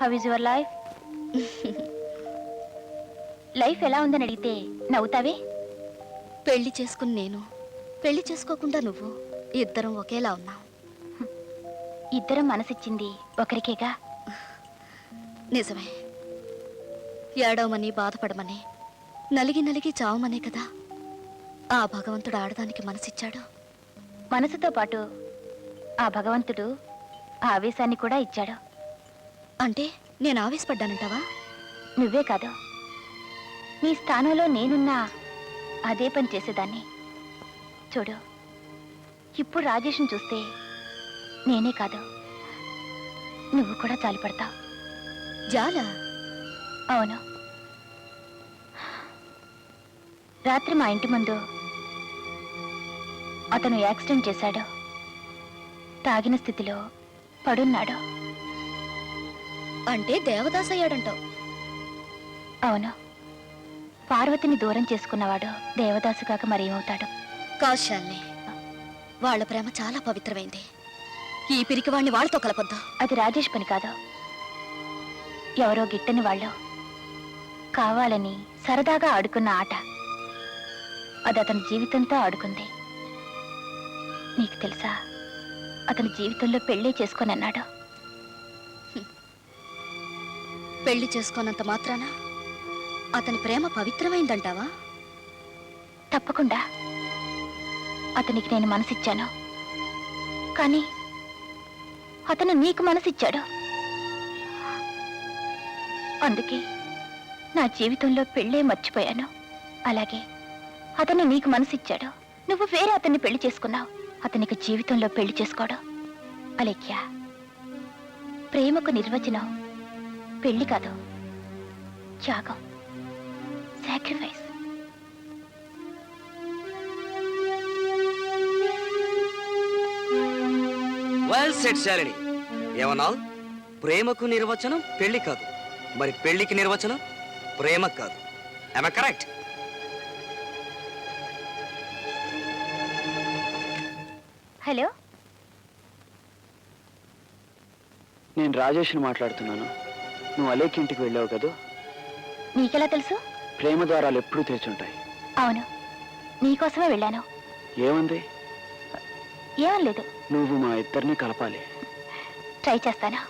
How is your life? Life ఎలా ఉందని అడిగితే నవ్వుతావే. పెళ్లి చేసుకుని నేను, పెళ్లి చేసుకోకుండా నువ్వు, ఇద్దరం ఒకేలా ఉన్నాం. ఇద్దరం మనసిచ్చింది ఒకరికేగా. నిజమే. ఏడవమని బాధపడమని, నలిగి నలిగి చావమనే కదా ఆ భగవంతుడు ఆడదానికి మనసిచ్చాడు. మనసుతో పాటు ఆ భగవంతుడు ఆవేశాన్ని కూడా ఇచ్చాడు. అంటే నేను ఆవేశపడ్డానంటావా? నువ్వే కాదు, నీ స్థానంలో నేనున్నా అదే పని చేసేదాన్ని. చూడు, ఇప్పుడు రాజేష్ని చూస్తే నేనే కాదు, నువ్వు కూడా జాలిపడతావు. జాలా? అవును. రాత్రి మా ఇంటి ముందు అతను యాక్సిడెంట్ చేశాడు. తాగిన స్థితిలో పడున్నాడు. అంటే దేవదాస్ అయ్యాడంటావు? అవును. పార్వతిని దూరం చేసుకున్నవాడు దేవదాసు కాక మరేమవుతాడు? కాశాల్ని, వాళ్ళ ప్రేమ చాలా పవిత్రమైంది. ఈ పిరికి వాడిని వాళ్ళతో కలపొద్దు. అది రాజేష్ పని కాదు. ఎవరో గిట్టని వాళ్ళు కావాలని సరదాగా ఆడుకున్న ఆట. అది అతని జీవితంతో ఆడుకుంది. నీకు తెలుసా, అతని జీవితంలో పెళ్లి చేసుకొని అన్నాడు. పెళ్లి చేసుకోనంత మాత్రాన అతని ప్రేమ పవిత్రమైందంటావా? తప్పకుండా. అతనికి నేను మనసిచ్చాను, కానీ అతను నీకు మనసిచ్చాడు. అందుకే నా జీవితంలో పెళ్ళే మర్చిపోయాను. అలాగే అతను నీకు మనసిచ్చాడు, నువ్వు వేరే అతన్ని పెళ్లి చేసుకున్నావు. అతనికి జీవితంలో పెళ్లి చేసుకోవడం అలేఖ్య. ప్రేమకు నిర్వచనం పెళ్లి కాదు, త్యాగం, సాక్రిఫైస్. Well set Shalini. ఏమన్నావు? ప్రేమకు నిర్వచనం పెళ్లి కాదు, మరి పెళ్లికి నిర్వచనం ప్రేమ కాదు. am I correct? హలో, నేను రాజేష్ని మాట్లాడుతున్నాను. నువ్వు అలేఖ్య ఇంటికి వెళ్ళావు కదా? నీకెలా తెలుసు? ప్రేమ ద్వారాలు ఎప్పుడూ తెరుచుంటాయి. అవును, నీకోసమే వెళ్ళాను. ఏముంది? ఏం లేదు. నువ్వు మా ఇద్దరిని కలపాలి. ట్రై చేస్తాను.